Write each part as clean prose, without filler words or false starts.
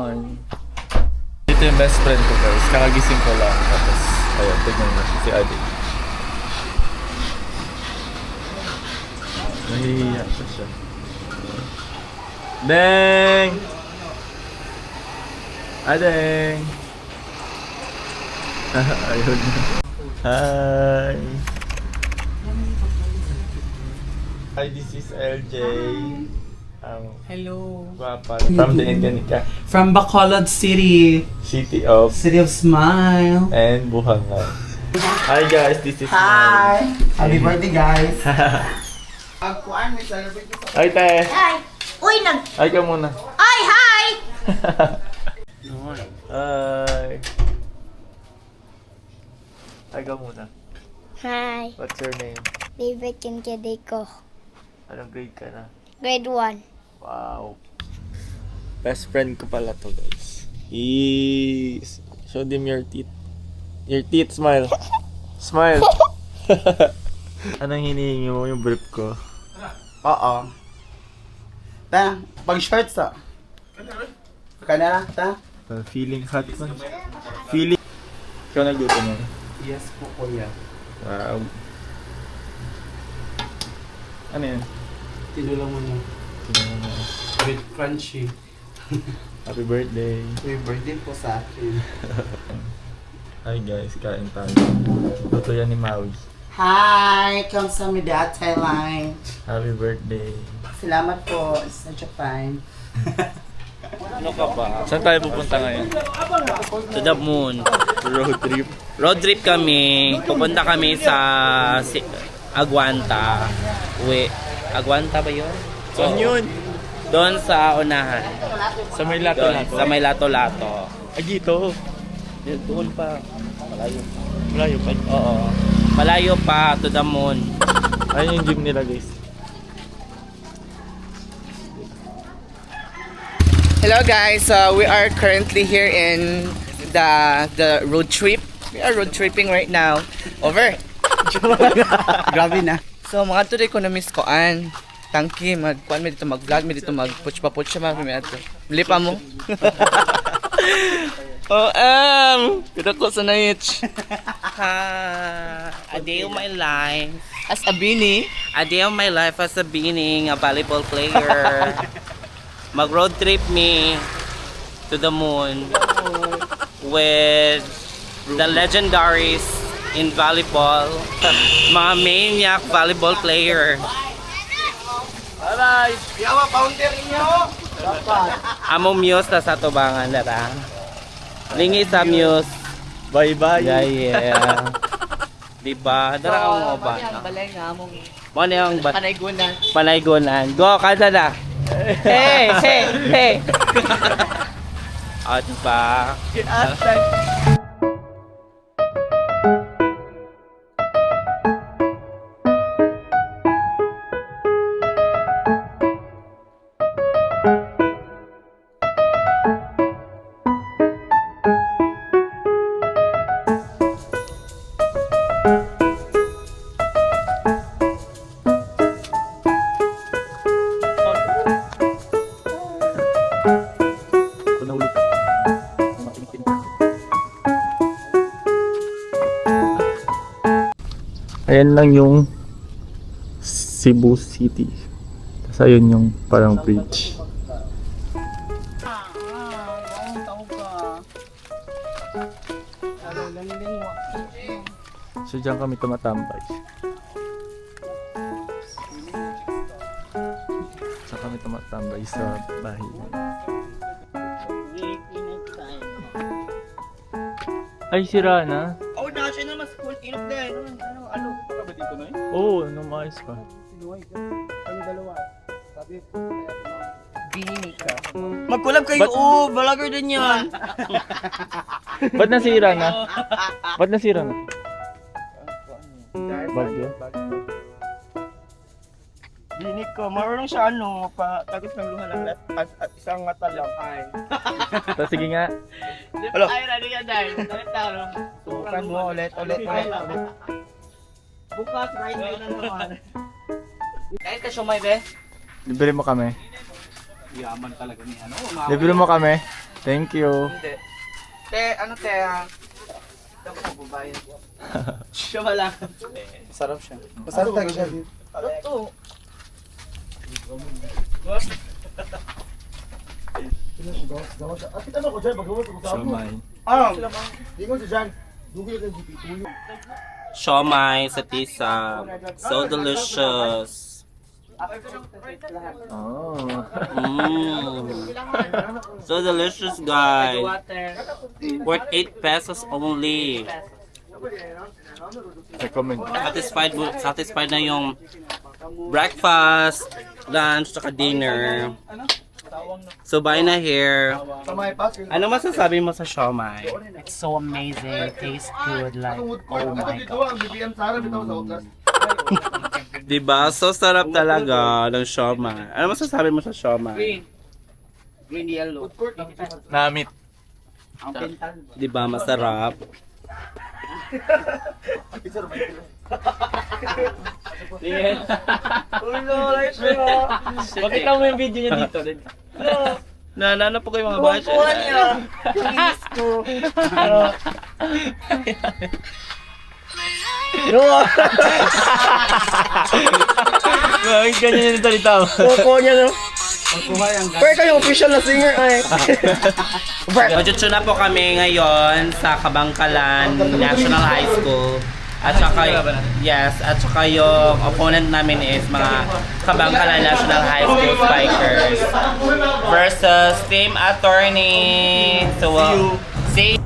on. Ito yung best friend ko guys. Kakagising ko lang. Tapos, ayun, tignan mo si Adi. Nahihiya pa siya. Deng! Adeng! Ayun. Hi! Hi, this is LJ. Hello. Guapa. From the Inganica From Bacolod City. City of City of Smile. and Buhangan. Hi guys, this is Hi. Happy Hey. birthday, guys. Hi te! Hi! Uy, Hi ka muna. Ay, hi! Hi! Hi ka muna. Hi, What's your name? David Kinkadeko. Anong grade ka na? Grade 1. Wow. Best friend ko pala to guys. Show them your teeth. Your teeth, smile. Smile. Anong hinihingi mo yung brief ko? Oo. Ta, pag shorts ta. Kana ta? Feeling hot man. Feeling. Ikaw nagluto mo? Yes po, kuya. Wow. Ano yan? Tinulang mo na. With crunchy. Happy birthday. Happy birthday po sa akin. Hi guys, kain tayo. Luto yan ni Maui. Hi! Kamsahamnida, Thailand. Happy birthday. Salamat po sa Japan. Ano ka ba? Saan tayo pupunta ngayon? To the moon. Road trip. Road trip kami. Pupunta kami sa Aguanta. Aguanta ba yun? Saan yun? Doon sa unahan. Sa may Doon, lato-lato. sa may lato-lato. Agito. Doon pa. Malayo. Malayo pa. Oo. Malayo pa to the moon. Ayun yung gym nila guys. Hello guys, we are currently here in the road trip. We are road tripping right now. Over. Grabe na. So mga today ko na miss ko an. Tangki magkuan mi dito mag-vlog mi dito mag-push pa push ma mi ato. Bili pa mo. Kita ko sa niche. A day of my life. As a bini. A day of my life as a being a volleyball player. Mag-road trip me to the moon with the legendaries in volleyball, mga maniac volleyball player. Alay, yawa founder niyo. Amo Muse na sa tubangan dara. Lingi sa Muse. Bye-bye. Yeah. Diba? Dara ka mo ba? Balay nga mong Mo na yung panaygunan. panaygunan. Go, kada na. Hey, hey, hey. Ah, diba? Ayan lang yung Cebu City. Tapos ayun yung parang bridge. So dyan kami tumatambay. So kami tumatambay sa bahay. Ay, sira na. Oh, na siya na mas cool inok din. Ano pa ba dito na? Oo, nung maayos pa. Kami dalawa. Sabi bini ka. Mag-collab kayo. Oh, vlogger din 'yan. Ba't nasira na? Ba't nasira na? Bagyo? Bini ko. Marunong siya ano, patagos ng luha ng isang mata lang. Ay. Tapos sige nga. Hello. Ay, ready ka dahil. Subukan mo ulit. Bukas, right na naman. Kahit ka sumay, be? Libre mo kami. Yaman talaga ni ano. Libre mo kami. Thank you. Hindi. Te, ano te? Ito ko babayan. Siya wala. Sarap siya. Masarap talaga siya. Ano to? Siomay. Di ko si Jan. Dugay ka GP tuyo. Siomay sa tisa. So delicious. Oh. So delicious, guys. Worth 8 pesos only. Recommend. Satisfied na yung breakfast, lunch, saka dinner. So, bye na here. Ano masasabi mo sa siomay? It's so amazing. It tastes good. Like, oh my god. Diba? So sarap talaga ng siomay. Ano masasabi mo sa siomay? Green, yellow. Namit. Diba? Masarap. Bakit lang mo yung video niya dito? Nanana po kayo mga basya. Bakit ganyan yung salita mo? Koko niya no. Pero kayo official na singer ay. Majutsu na po kami ngayon sa Kabangkalan National High School. At saka, yes, at saka yung opponent namin is mga Kabangkalan National High School Spikers versus Team Attorney. So, see you.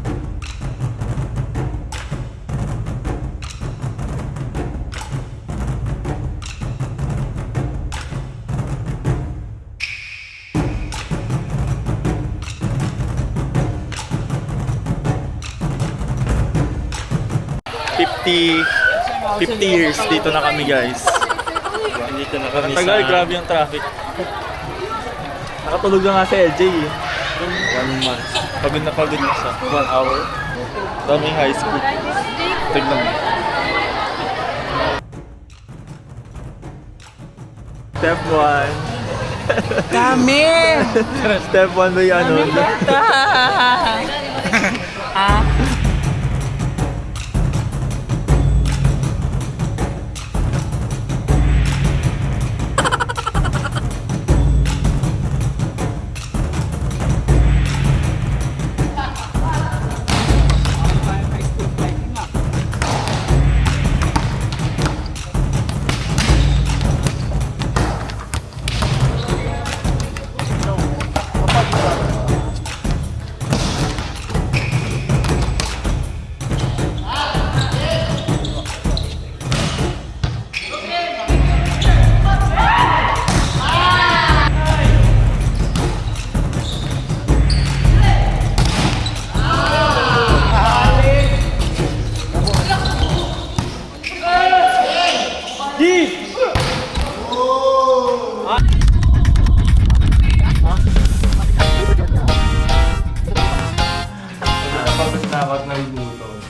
See 50 years dito na kami, guys. Dito na kami Tagal, grabe yung traffic. Nakatulog na nga si LJ eh. 1 month. Pagod na siya. 1 hour. Daming high school. Tignan mo. Step 1. Dami! Step 1 ba yung ano?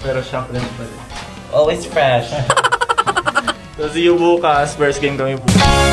Pero syempre pa rin. Always fresh. So see you bukas. First game kami bukas.